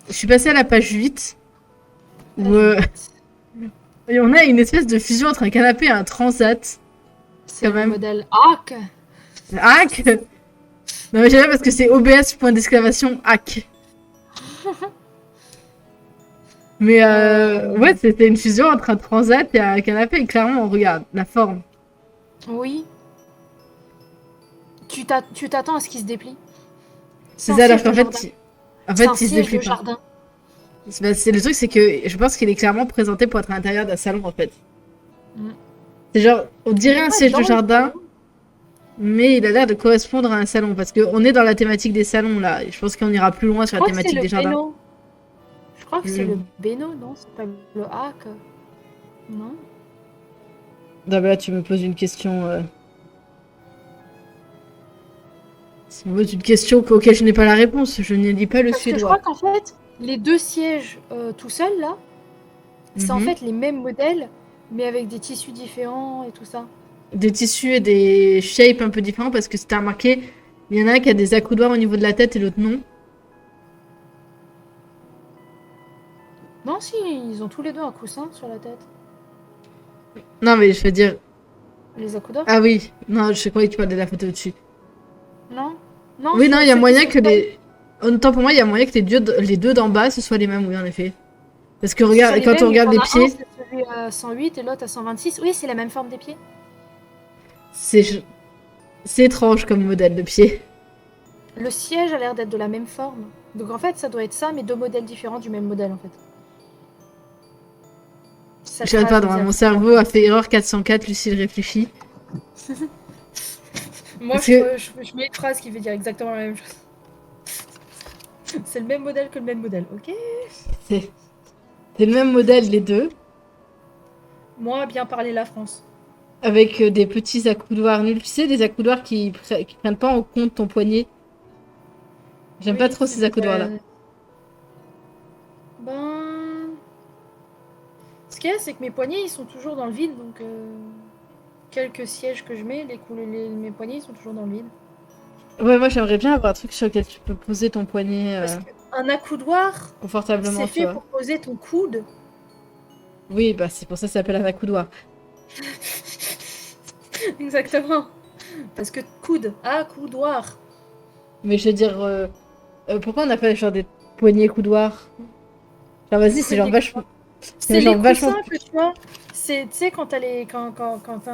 je suis passée à la page 8 où Page 8. et on a une espèce de fusion entre un canapé et un transat. C'est Quand le même. modèle hack. Hack. Non mais j'aime bien parce que c'est OBS point d'exclamation hack. Mais ouais, c'était une fusion entre un transat et un canapé. Et clairement, on regarde la forme. Oui. Tu t'attends à ce qu'il se déplie. C'est C'est un ça, alors siège de qu'en jardin. fait, en C'est fait, un il se siège déplie de pas. jardin. C'est le truc, c'est que je pense qu'il est clairement présenté pour être à l'intérieur d'un salon, en fait. Mm. C'est genre, on Il dirait est un pas siège dans de le jardin, salon. mais il a l'air de correspondre à un salon. Parce qu'on est dans la thématique des salons, là. Et je pense qu'on ira plus loin Je sur la crois que c'est thématique le des jardins. béno. Je crois que c'est Je- le béno, non? C'est pas le hack. Non? Ah bah là, tu me poses une question. Tu me poses une question auquel je n'ai pas la réponse. Je ne lis pas le Parce que je crois suédois. qu'en fait, les deux sièges tout seuls, là, c'est en Mhm. fait les mêmes modèles, mais avec des tissus différents et tout ça. Des tissus et des shapes un peu différents parce que c'était remarqué, il y en a un qui a des accoudoirs au niveau de la tête et l'autre non. Non, si, ils ont tous les deux un coussin sur la tête. Non, mais je veux dire. Les accoudoirs? Ah oui, non, je croyais que tu parlais de la photo au-dessus. Non? Non, Oui, non, il y a ceux qui moyen sont que pas... les. En même temps, pour moi, il y a moyen que les deux d'en bas ce soient les mêmes, oui, en effet. Parce que Ce regarde, sont les quand on mêmes, mais regarde t'en les as un, pieds, c'est celui à 108 et l'autre à 126. Oui, c'est la même forme des pieds. c'est c'est étrange comme modèle de pied. Le siège a l'air d'être de la même forme. Donc en fait, ça doit être ça, mais deux modèles différents du même modèle, en fait. Ça Je sais trace pas, dans mon exactement. cerveau a fait erreur 404, Lucille réfléchit. Moi, Parce que je mets une phrase qui veut dire exactement la même chose. C'est le même modèle que le même modèle, ok? c'est c'est le même modèle, les deux, Moi, bien parler la France. avec des petits accoudoirs nuls. Tu sais, des accoudoirs qui prennent pas en compte ton poignet. J'aime pas Oui, trop ces accoudoirs-là. Ben... Ce qu'il y a, c'est que mes poignets, ils sont toujours dans le vide, donc... Quelques sièges que je mets, mes poignets, ils sont toujours dans le vide. Ouais, moi j'aimerais bien avoir un truc sur lequel tu peux poser ton poignet Parce qu'un accoudoir, c'est confortablement, tu fait vois. pour poser ton coude. Oui, bah c'est pour ça que ça s'appelle un accoudoir. Exactement. Parce que coude, accoudoir. Mais je veux dire, pourquoi on appelle genre des poignets coudoirs? Genre vas-y, c'est genre Poignet vachement. coudoir. C'est C'est les genre vachement. coussins que tu as. C'est, tu sais, quand t'as quand t'as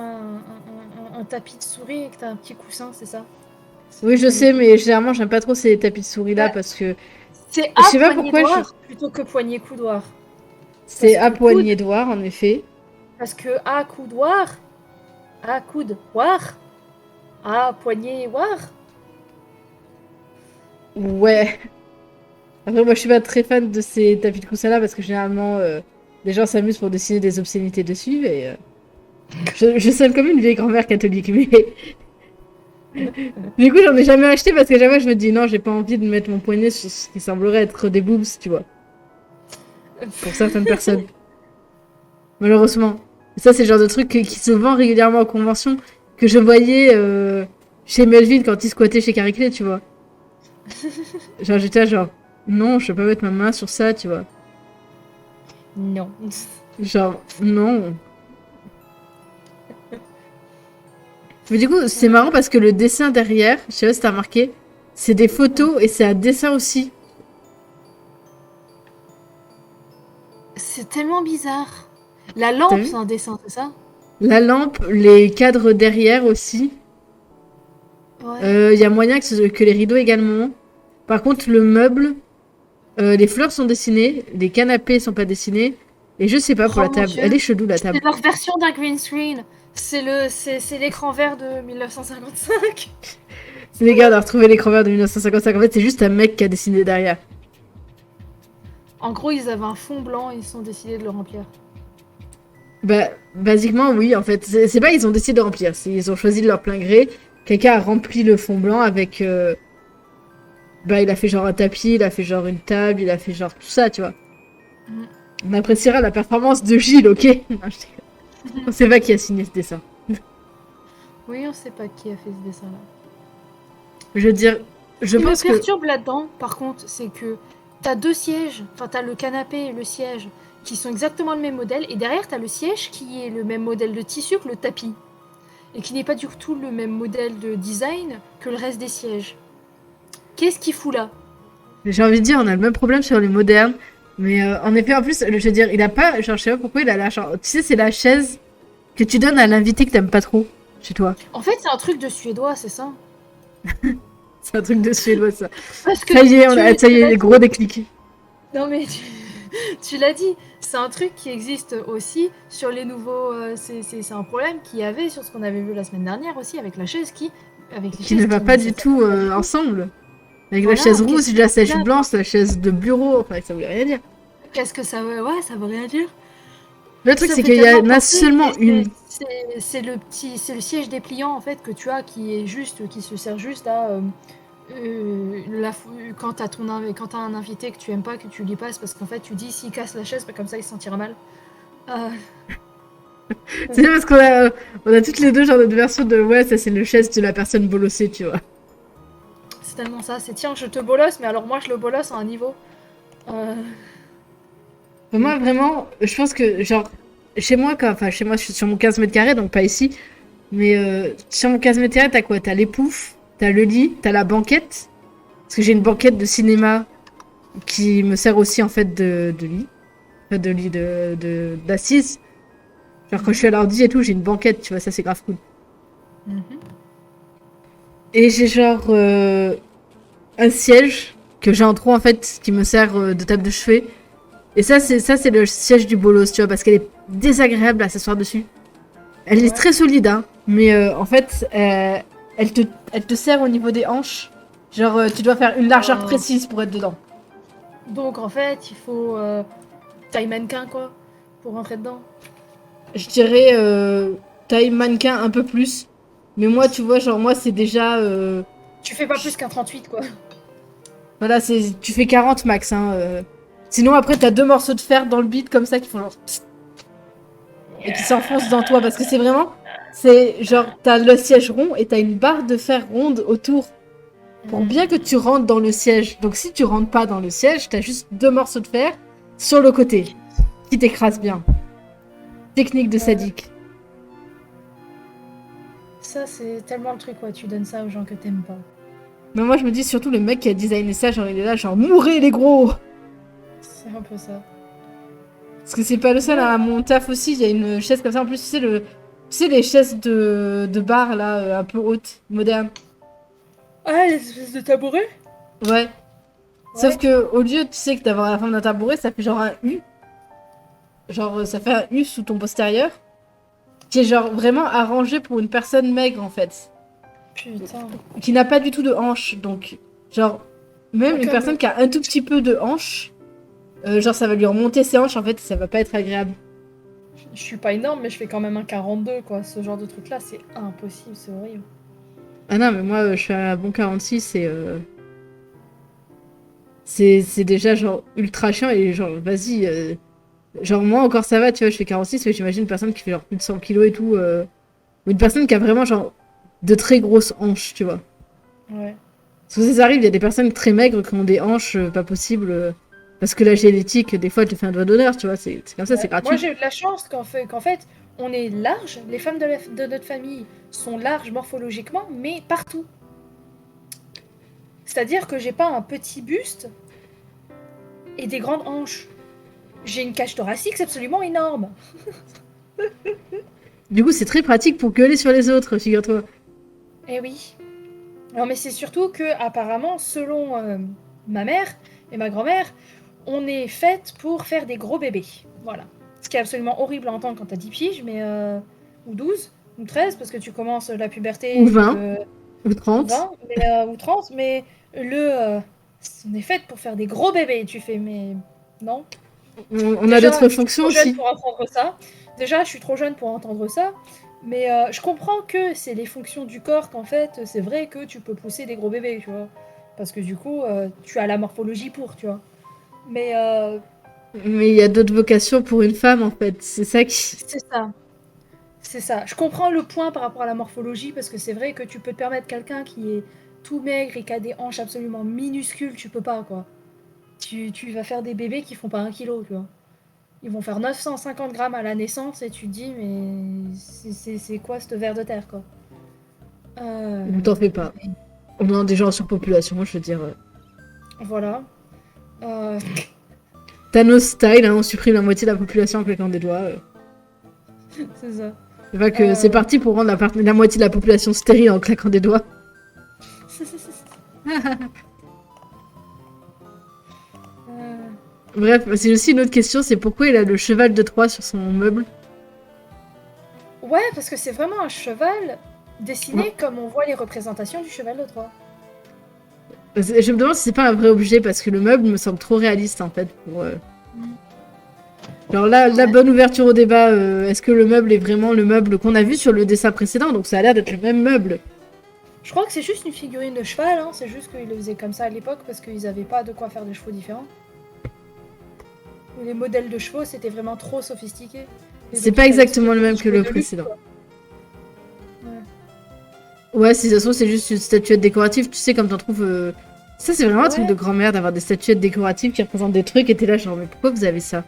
un tapis de souris et que t'as un petit coussin, c'est ça. C'est des Oui, je poignets sais, coudoirs. mais généralement j'aime pas trop ces tapis de souris là Bah, parce que. c'est Je à sais pas poignée pourquoi doir plutôt que poignée coudoir. c'est Parce à que coude, poignée doir en effet. parce que à coude, war, à poignée war. Ouais. Après, moi je suis pas très fan de ces tapis de coussin là parce que généralement les gens s'amusent pour dessiner des obscénités dessus et. Je sonne comme une vieille grand-mère catholique, mais. Du coup, j'en ai jamais acheté parce que jamais je me dis non, j'ai pas envie de mettre mon poignet sur ce qui semblerait être des boobs, tu vois. Pour certaines personnes. Malheureusement. Ça, c'est le genre de truc qui se vend régulièrement en convention que je voyais chez Melvin quand il squattait chez Carrie Clay, tu vois. Genre, j'étais là, genre, non, je peux pas mettre ma main sur ça, tu vois. Non. Genre, non. Mais du coup, c'est marrant parce que le dessin derrière, je sais pas si t'as remarqué, c'est des photos et c'est un dessin aussi. C'est tellement bizarre. La T'as lampe, vu? c'est un dessin, c'est ça? La lampe, les cadres derrière aussi. Ouais. Y a moyen que les rideaux également. Par contre, le meuble, les fleurs sont dessinées, les canapés sont pas dessinés. Et je sais pas pour Oh la mon table. Elle dieu. est chelou la table. C'est leur version d'un green screen. C'est l'écran vert de 1955. Les gars, on a retrouvé l'écran vert de 1955. En fait, c'est juste un mec qui a dessiné derrière. En gros, ils avaient un fond blanc et ils sont décidés de le remplir. Bah, basiquement, oui, en fait. C'est pas ils ont décidé de remplir. Ils ont choisi de leur plein gré. Quelqu'un a rempli le fond blanc avec. Bah, il a fait genre un tapis, il a fait genre une table, il a fait genre tout ça, tu vois. Mm. On appréciera la performance de Gilles, ok? Non, je déconne. On sait pas qui a signé ce dessin. Oui, on sait pas qui a fait ce dessin-là. Je veux dire, Ce je qui me pense que. perturbe là-dedans, par contre, c'est que t'as deux sièges, enfin t'as le canapé et le siège qui sont exactement le même modèle, et derrière t'as le siège qui est le même modèle de tissu que le tapis, et qui n'est pas du tout le même modèle de design que le reste des sièges. Qu'est-ce qu'il fout là? J'ai envie de dire, on a le même problème sur les modernes. Mais en effet, en plus, je veux dire, il a pas. Genre, je sais pas pourquoi il a la. Genre, tu sais, c'est la chaise que tu donnes à l'invité que t'aimes pas trop chez toi. En fait, c'est un truc de suédois, c'est ça? C'est un truc de suédois, ça. Parce que Ça y est, ça y tu l'as est, dit. gros déclic. Non mais tu l'as dit, c'est un truc qui existe aussi sur les nouveaux. C'est un problème qu'il y avait sur ce qu'on avait vu la semaine dernière aussi avec la chaise avec les Qui ne chaises va qui pas ne du s'assemblent tout pas du tout. ensemble. Avec la Voilà, chaise qu'est-ce rouge, la chaise que blanche, la chaise de bureau. Enfin, ça voulait rien dire. qu'est-ce que ça veut, ouais, ça veut rien dire. Le truc, Ça me c'est fait qu'il y tellement en a penser, seulement une. c'est le siège dépliant en fait que tu as qui est juste, qui se sert juste à quand quand t'as un invité que tu aimes pas, que tu lui passes parce qu'en fait tu dis s'il casse la chaise, bah, comme ça il se sentira mal. Euh, C'est parce on a toutes les deux, genre, notre version de ouais, ça c'est le chaise de la personne bolossée, tu vois. c'est tellement ça, c'est tiens, je te bolosse, mais alors moi je le bolosse à un niveau. Euh, Pour moi, vraiment, je pense que, genre, chez moi, enfin, chez moi, je suis sur mon 15 mètres carrés, donc pas ici. Mais sur mon 15 mètres carrés, t'as quoi? T'as les poufs, t'as le lit, t'as la banquette. Parce que j'ai une banquette de cinéma qui me sert aussi, en fait, de lit. Enfin, de lit d'assise. Genre, quand je suis à l'ordi et tout, j'ai une banquette, tu vois, ça c'est grave cool. mhm. Et j'ai genre un siège que j'ai en trop, en fait, qui me sert de table de chevet. Et ça c'est le siège du bolos, tu vois, parce qu'elle est désagréable à s'asseoir dessus. Elle est Ouais. très solide, hein, mais en fait, elle te sert au niveau des hanches. Genre, tu dois faire une largeur Euh, précise pour être dedans. donc en fait, il faut taille mannequin quoi pour rentrer dedans. Je dirais taille mannequin un peu plus. Mais moi, tu vois, genre, moi, c'est déjà. Tu fais pas plus qu'un 38 quoi. Voilà, tu fais 40 max, hein. Sinon, après, t'as deux morceaux de fer dans le bide comme ça qui font genre. Psst, et qui s'enfoncent dans toi. Parce que c'est vraiment. C'est genre, t'as le siège rond et t'as une barre de fer ronde autour pour bien que tu rentres dans le siège. Donc si tu rentres pas dans le siège, t'as juste deux morceaux de fer sur le côté qui t'écrasent bien. Technique de sadique. Ça c'est tellement le truc ouais, tu donnes ça aux gens que t'aimes pas. Mais moi je me dis surtout le mec qui a designé ça, genre il est là, genre mourrez les gros. C'est un peu ça. Parce que c'est pas le seul, Ouais. hein. À mon taf aussi, il y a une chaise comme ça. En plus, tu sais les chaises de bar là, un peu hautes, modernes. Ah, les espèces de tabourets. Ouais. Sauf Ouais. que au lieu, tu sais, que d'avoir la forme d'un tabouret, ça fait genre un U. Genre, ça fait un U sous ton postérieur. Qui est genre vraiment arrangé pour une personne maigre en fait. Putain. Qui n'a pas du tout de hanches. Donc, genre, même une Comme personne qui a un tout petit peu de hanches, genre ça va lui remonter ses hanches en fait, ça va pas être agréable. je suis pas énorme, mais je fais quand même un 42 quoi. Ce genre de truc là, c'est impossible, c'est horrible. Ah non, mais moi je suis à un bon 46 et c'est déjà genre ultra chiant et genre vas-y. Genre moi encore ça va, tu vois, je fais 46, mais j'imagine une personne qui fait genre plus de 100 kilos et tout. Ou une personne qui a vraiment genre de très grosses hanches, tu vois. Ouais. Parce que ça arrive, il y a des personnes très maigres qui ont des hanches pas possibles. Parce que la génétique, des fois, elle te fait un doigt d'honneur, tu vois. C'est comme ça, c'est Ouais. Moi gratuit. j'ai eu de la chance qu'en fait, on est large, les femmes de notre famille sont larges morphologiquement, mais partout. C'est-à-dire que j'ai pas un petit buste et des grandes hanches. J'ai une cage thoracique absolument énorme. Du coup, c'est très pratique pour gueuler sur les autres, figure-toi. Eh oui. Non mais c'est surtout que apparemment, selon ma mère et ma grand-mère, on est faite pour faire des gros bébés. Voilà. Ce qui est absolument horrible à entendre quand t'as 10 piges, mais ou 12, ou 13, parce que tu commences la Ou puberté, donc 20, ou ou 30. 20, ou 30, mais on est faite pour faire des gros bébés. Tu fais, mais non. On a Déjà, d'autres je suis fonctions trop jeune aussi. pour entendre ça. Déjà, je suis trop jeune pour entendre ça. Mais je comprends que c'est les fonctions du corps qu'en fait, c'est vrai que tu peux pousser des gros bébés, tu vois. Parce que du coup, tu as la morphologie pour, tu vois. Mais Mais il y a d'autres vocations pour une femme, en fait. C'est ça qui... c'est ça. C'est ça. Je comprends le point par rapport à la morphologie, parce que c'est vrai que tu peux te permettre quelqu'un qui est tout maigre et qui a des hanches absolument minuscules, tu peux pas, quoi. Tu vas faire des bébés qui font pas 1 kilo, tu vois. Ils vont faire 950 grammes à la naissance et tu te dis, mais c'est quoi ce ver de terre, quoi. Ne t'en fais pas. On est déjà en surpopulation, je veux dire. Voilà. Thanos style, hein, on supprime la moitié de la population en claquant des doigts. C'est ça. C'est pas que c'est parti pour rendre la moitié de la population stérile en claquant des doigts. Bref, c'est aussi une autre question, c'est pourquoi il a le cheval de Troie sur son meuble. Ouais, parce que c'est vraiment un cheval dessiné comme on voit les représentations du cheval de Troie. Je me demande si c'est pas un vrai objet, parce que le meuble me semble trop réaliste, en fait, pour... Alors là, la bonne ouverture au débat, est-ce que le meuble est vraiment le meuble qu'on a vu sur le dessin précédent? Donc ça a l'air d'être le même meuble. Je crois que c'est juste une figurine de cheval, hein. C'est juste qu'ils le faisaient comme ça à l'époque parce qu'ils avaient pas de quoi faire des chevaux différents. Les modèles de chevaux, c'était vraiment trop sophistiqué. C'est pas exactement le même que le précédent. Ouais, si ça se trouve, c'est juste une statuette décorative. Tu sais, comme t'en trouves... Ça, c'est vraiment un truc de grand-mère d'avoir des statuettes décoratives qui représentent des trucs et t'es là genre, mais pourquoi vous avez ça?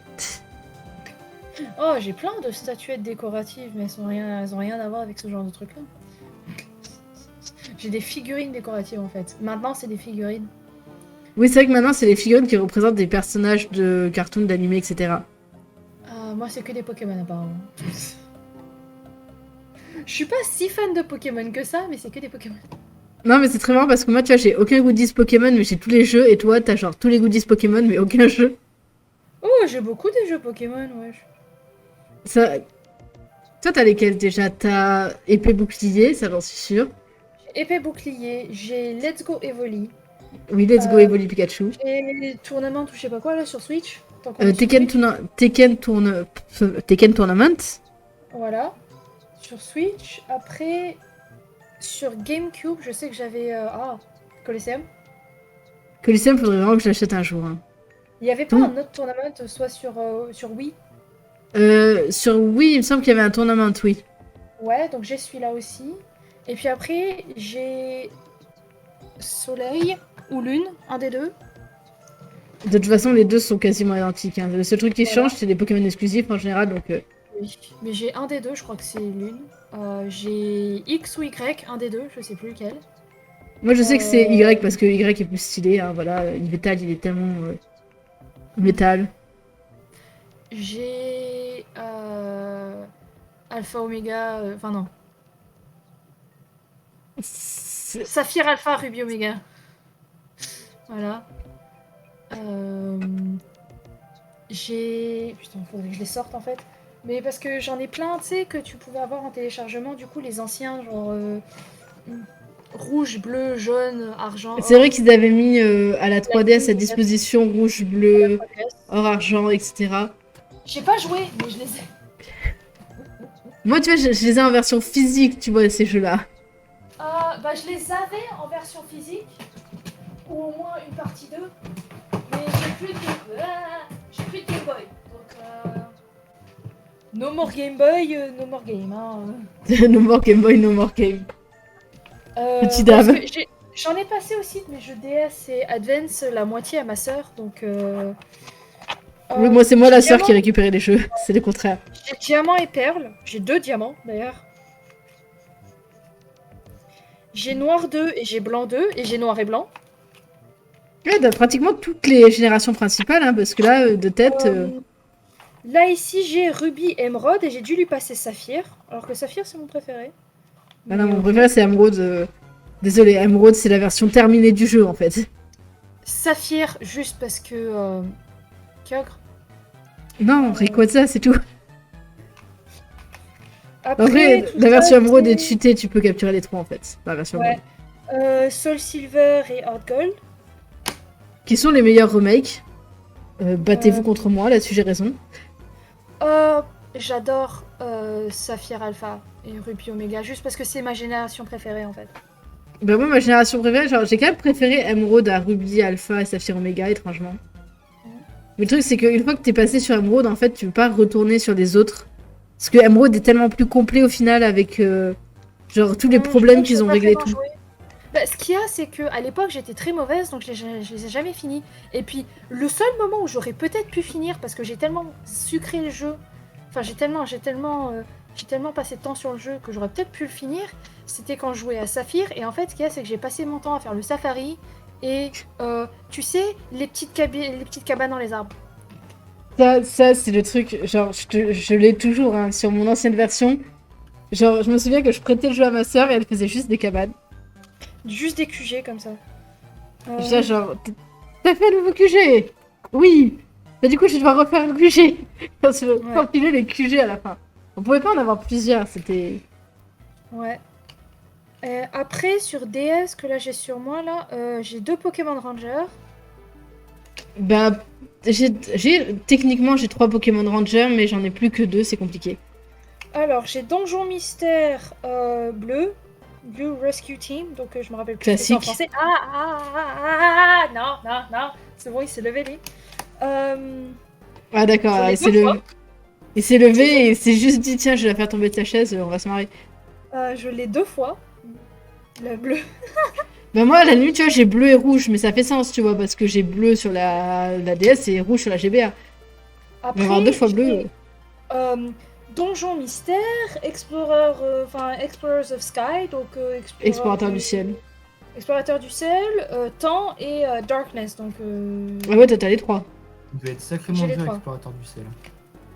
Oh, j'ai plein de statuettes décoratives, mais elles ont rien à voir avec ce genre de truc-là. J'ai des figurines décoratives, en fait. Maintenant, c'est des figurines. Oui, c'est vrai que maintenant, c'est les figurines qui représentent des personnages de cartoons, d'animés, etc. Moi, c'est que des Pokémon, apparemment. Je suis pas si fan de Pokémon que ça, mais c'est que des Pokémon. Non, mais c'est très marrant parce que moi, tu vois, j'ai aucun goodies Pokémon, mais j'ai tous les jeux, et toi, t'as genre tous les goodies Pokémon, mais aucun jeu. Oh, j'ai beaucoup de jeux Pokémon, wesh. Ça... Toi, t'as lesquels déjà? T'as épée bouclier, ça j'en suis sûre. Épée bouclier, j'ai Let's Go Evoli. Oui, Let's Go Evoli Pikachu. Et Tournament ou je sais pas quoi là sur Switch. Tekken Tournament. Voilà. Sur Switch. Après, sur GameCube, je sais que j'avais... Colosseum. Colosseum, faudrait vraiment que je l'achète un jour. Hein. Il y avait pas un autre tournament, soit sur Wii? Sur Wii, il me semble qu'il y avait un tournament, oui. Ouais, donc j'ai celui-là aussi. Et puis après, j'ai Soleil ou Lune, un des deux. De toute façon, les deux sont quasiment identiques. Hein. Le seul truc qui change, c'est les Pokémon exclusifs en général. Donc, Oui, mais j'ai un des deux, je crois que c'est Lune. J'ai X ou Y, un des deux, je sais plus lequel. Moi, je sais que c'est Y parce que Y est plus stylé. Hein, voilà, Métal, il est tellement métal. J'ai Alpha Omega, enfin non. Saphir Alpha Ruby Omega. Voilà. J'ai... Putain, faudrait que je les sorte en fait. Mais parce que j'en ai plein, tu sais, que tu pouvais avoir en téléchargement, du coup, les anciens, genre... rouge, bleu, jaune, argent. C'est vrai qu'ils avaient mis à la 3DS à disposition rouge, bleu, or, argent, etc. J'ai pas joué, mais je les ai. Moi, tu vois, je les ai en version physique, tu vois, ces jeux-là. Bah, je les avais en version physique, ou au moins une partie d'eux, mais j'ai plus de Game Boy. Donc, no more Game Boy, no more game. Hein. No more Game Boy, no more game. Petit parce dab. que j'en ai passé aussi de mes jeux DS et Advance la moitié à ma sœur, donc... Oui, moi, c'est moi la sœur qui récupérait les jeux, c'est le contraire. J'ai diamant et perle, j'ai 2 diamants d'ailleurs. J'ai noir 2 et j'ai blanc 2 et j'ai noir et blanc. Ouais, t'as pratiquement toutes les générations principales, hein, parce que là, de tête... Là, ici, j'ai Ruby Emerald et j'ai dû lui passer Saphir, alors que Saphir, c'est mon préféré. Ah non, mon préféré, c'est Emerald. Désolé, Emerald, c'est la version terminée du jeu, en fait. Saphir, juste parce que... Kyogre. Non, Rayquaza, c'est tout. Après, en vrai, la version Emerald est cheatée, tu peux capturer les trois, en fait. La version Emerald. Soul Silver et Heart Gold. Qui sont les meilleurs remakes. Battez-vous contre moi, là-dessus j'ai raison. J'adore Saphir Alpha et Ruby Omega, juste parce que c'est ma génération préférée, en fait. Bah moi, ma génération préférée, genre, j'ai quand même préféré Emerald à Ruby, Alpha et Saphir Omega, étrangement. Mais le truc, c'est qu'une fois que t'es passé sur Emerald, en fait, tu peux pas retourner sur les autres. Parce que Emerald est tellement plus complet au final avec genre tous les problèmes qu'ils ont réglés et tout. Bah, ce qu'il y a, c'est que à l'époque, j'étais très mauvaise, donc je les ai jamais finis. Et puis, le seul moment où j'aurais peut-être pu finir, parce que j'ai tellement sucré le jeu, enfin, j'ai tellement passé de temps sur le jeu que j'aurais peut-être pu le finir, c'était quand je jouais à Saphir. Et en fait, ce qu'il y a, c'est que j'ai passé mon temps à faire le safari et, tu sais, les petites cabanes dans les arbres. Ça c'est le truc, genre, je l'ai toujours hein, sur mon ancienne version. Genre, je me souviens que je prêtais le jeu à ma sœur et elle faisait juste des cabanes. Juste des QG comme ça. Déjà, genre, t'as fait le nouveau QG? Oui! Bah, du coup, je dois refaire le QG. On se Ouais. compiler les QG à la fin. On pouvait pas en avoir plusieurs, c'était. Ouais. Après, sur DS, que là j'ai sur moi, là, j'ai 2 Pokémon Ranger. Bah, techniquement, j'ai 3 Pokémon Ranger, mais j'en ai plus que 2, c'est compliqué. Alors, j'ai Donjon Mystère bleu, Blue Rescue Team, donc je me rappelle plus ce que c'est en Classique. français. Non, non, non, c'est bon, il s'est levé, lui. Euh, Ah, d'accord, J'en ai il s'est 2 fois. il s'est levé et s'est juste dit, tiens, je vais la faire tomber de sa chaise, on va se marrer. Je l'ai 2 fois, le bleu. Bah, moi, à la limite, tu vois, j'ai bleu et rouge, mais ça fait sens, tu vois, parce que j'ai bleu sur la DS et rouge sur la GBA. Mais avoir 2 Après, fois bleu. j'ai euh, Donjon Mystère, Explorer, Explorers of Sky, donc Explorateur du ciel. Explorateur du ciel, Temps et Darkness, donc Ah ouais, t'as les 3. Il doit être sacrément J'ai les dur, trois. explorateur du ciel.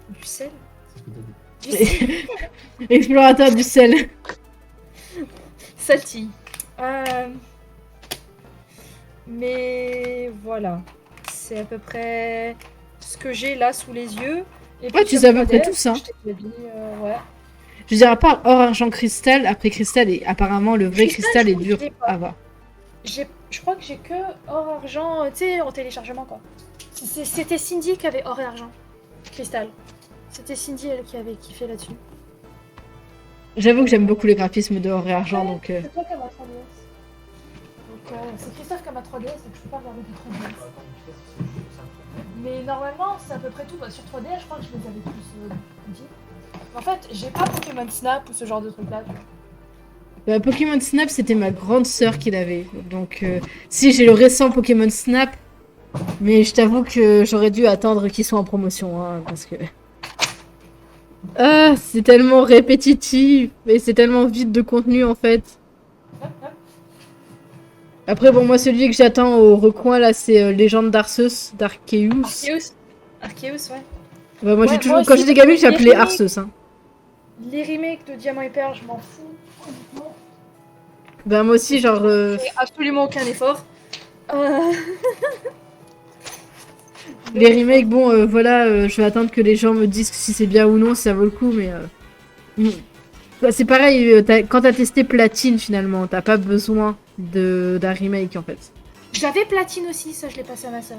du sel. C'est ce que t'as dit. Du sel. Explorateur du sel. Salty. Mais voilà, c'est à peu près ce que j'ai là sous les yeux. Et Ouais, puis tu sur sais à peu près 3DS, tout ça. je t'ai déjà dit, ouais. Je veux dire, à part or, argent, cristal, après cristal, et apparemment le vrai Cristal, cristal je est crois que dur je l'ai pas. à avoir. Je crois que j'ai que or, argent, tu sais, en téléchargement quoi. C'était Cindy qui avait or et argent. Cristal. C'était Cindy elle qui avait kiffé là-dessus. J'avoue que j'aime beaucoup les graphismes de or et argent, Ouais, donc. c'est toi qui as ma 3DS. Donc c'est Christophe qui a ma 3DS et que je peux pas regarder des 3DS. Mais normalement, c'est à peu près tout. Bah, sur 3DS, je crois que je les avais tous dit. En fait, j'ai pas Pokémon Snap ou ce genre de truc là. Pokémon Snap, c'était ma grande sœur qui l'avait. Donc, si j'ai le récent Pokémon Snap, mais je t'avoue que j'aurais dû attendre qu'ils soient en promotion, hein, parce que. Ah, c'est tellement répétitif et c'est tellement vide de contenu en fait. Après, bon, moi, celui que j'attends au recoin là, c'est Légende d'Arceus, d'Arceus. Arceus, ouais. Bah, moi, j'ai Ouais, toujours, moi quand aussi, j'étais gamine, les j'appelais remakes- Arceus. Hein. Les remakes de Diamant et Perle, je m'en fous. Honnêtement, Bah, moi aussi, genre. je fais absolument aucun effort. Euh, Les remakes, bon, voilà, je vais attendre que les gens me disent si c'est bien ou non, si ça vaut le coup, mais. Mm. Bah, c'est pareil, quand t'as testé Platine finalement, t'as pas besoin d'un remake en fait. J'avais Platine aussi, ça je l'ai passé à ma soeur.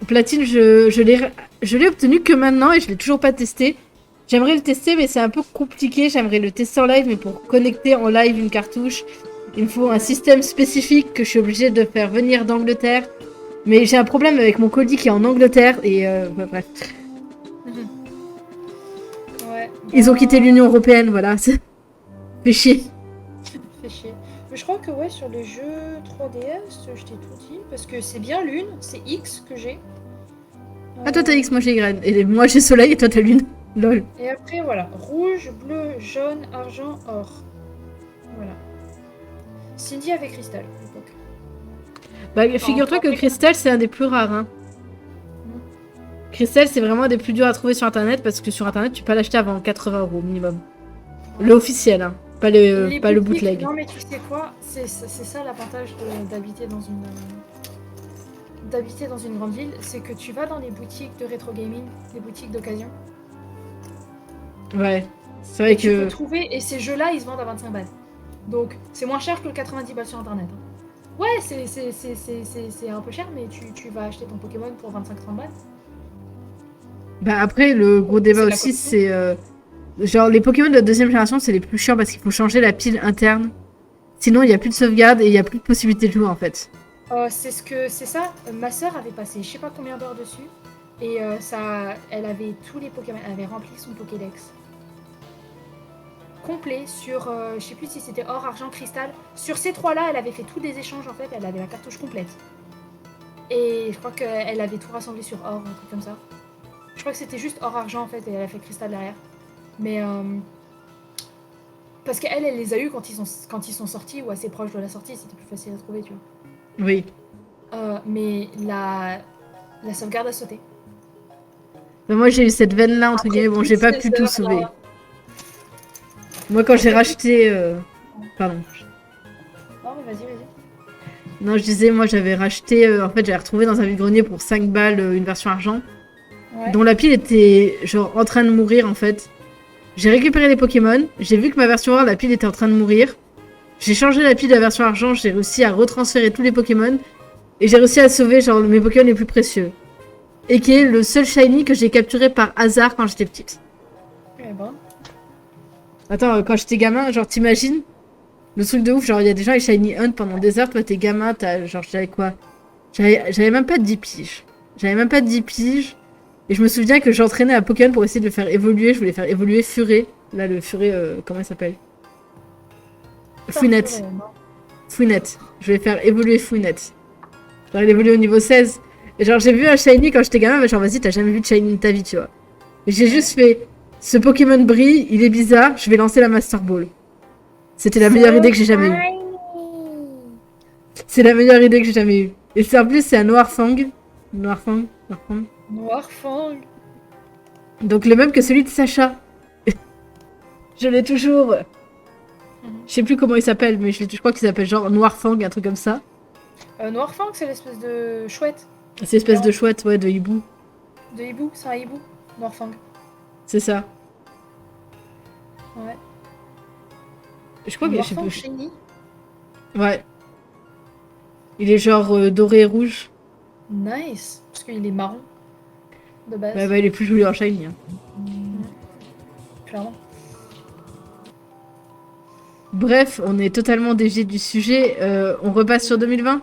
Platine, je l'ai obtenu que maintenant et je l'ai toujours pas testé. J'aimerais le tester, mais c'est un peu compliqué. J'aimerais le tester en live, mais pour connecter en live une cartouche, il me faut un système spécifique que je suis obligée de faire venir d'Angleterre. Mais j'ai un problème avec mon colis qui est en Angleterre et ouais, bref. Ouais. Ils ont quitté l'Union Européenne, voilà. Fait chier. Fait chier. Mais je crois que ouais, sur les jeux 3DS, je t'ai tout dit. Parce que c'est bien Lune, c'est X que j'ai. Ah, toi t'as X, moi j'ai Y. Et moi j'ai Soleil et toi t'as Lune. Lol. Et après, voilà. Rouge, bleu, jaune, argent, or. Voilà. Cindy avec Cristal, à l'époque. Bah, figure-toi que Crystal, c'est un des plus rares. Hein. Crystal, c'est vraiment un des plus durs à trouver sur internet parce que sur internet, tu peux l'acheter avant 80 € minimum. Le officiel, hein. Pas Les le boutiques- bootleg. Non mais tu sais quoi, c'est ça l'avantage d'habiter dans une grande ville, c'est que tu vas dans les boutiques de rétro gaming, les boutiques d'occasion, Ouais. C'est vrai et tu peux que. trouver, et ces jeux-là, ils se vendent à 25 balles. Donc c'est moins cher que le 90 balles sur internet. Hein. Ouais, c'est un peu cher, mais tu vas acheter ton Pokémon pour 25-30 balles. Bah, après, le gros débat C'est de la aussi, copie. c'est. Genre, les Pokémon de la deuxième génération, c'est les plus chiants parce qu'il faut changer la pile interne. Sinon, il n'y a plus de sauvegarde et il n'y a plus de possibilité de jouer en fait. C'est ça, ma sœur avait passé je sais pas combien d'heures dessus, et elle avait tous les Pokémon, elle avait rempli son Pokédex. complet sur, je sais plus si c'était or, argent, cristal. Sur ces trois-là, elle avait fait tous des échanges en fait, elle avait la cartouche complète. Et je crois qu'elle avait tout rassemblé sur or, un truc comme ça. Je crois que c'était juste or, argent en fait, et elle a fait cristal derrière. Mais parce qu'elle, elle les a eu quand ils sont sortis ou assez proches de la sortie, c'était plus facile à trouver, tu vois. Oui. Mais la sauvegarde a sauté. Mais moi, j'ai eu cette veine-là, entre guillemets. Bon, j'ai pas pu tout sauver. Moi, quand j'ai racheté... Pardon. Non, mais vas-y. Non, je disais, moi, j'avais racheté... en fait, j'avais retrouvé dans un vide-grenier pour 5 balles une version argent. Ouais. Dont la pile était, genre, en train de mourir, en fait. J'ai récupéré les Pokémon. J'ai vu que ma version or, la pile était en train de mourir. J'ai changé la pile de la version argent. J'ai réussi à retransférer tous les Pokémon. Et j'ai réussi à sauver, genre, mes Pokémon les plus précieux. Et qui est le seul shiny que j'ai capturé par hasard quand j'étais petite. Eh ben. Attends, quand j'étais gamin, genre, t'imagines le truc de ouf, genre, il y a des gens, ils shiny hunt pendant des heures. Toi, t'es gamin, t'as, genre, j'avais quoi? J'avais même pas de 10 piges. J'avais même pas de 10 piges. Et je me souviens que j'entraînais à Pokémon pour essayer de le faire évoluer. Je voulais faire évoluer Furé. Là, le Furé, comment il s'appelle? Fouinette. Fouinette. Je voulais faire évoluer Fouinette. Genre, il évolue au niveau 16. Et genre, j'ai vu un shiny quand j'étais gamin, mais genre, vas-y, t'as jamais vu de shiny de ta vie, tu vois. Et j'ai juste fait, ce Pokémon brille, il est bizarre, je vais lancer la Master Ball. C'était la meilleure idée que j'ai jamais eue. C'est la meilleure idée que j'ai jamais eue. Et en plus, c'est un Noirfang. Noirfang. Noirfang. Donc le même que celui de Sacha. Je l'ai toujours. Je sais plus comment il s'appelle, mais je crois qu'il s'appelle genre Noirfang, un truc comme ça. Noirfang, c'est l'espèce de chouette. C'est l'espèce de chouette, ouais, de hibou. De hibou, c'est un hibou. Noirfang. C'est ça. Ouais. Je crois que je sais Noirfang plus. shiny. Ouais. Il est genre doré et rouge. Nice. Parce qu'il est marron. De base. Bah, il est plus joli en shiny. Hein. Clairement. Bref, on est totalement dévié du sujet. On repasse sur 2020.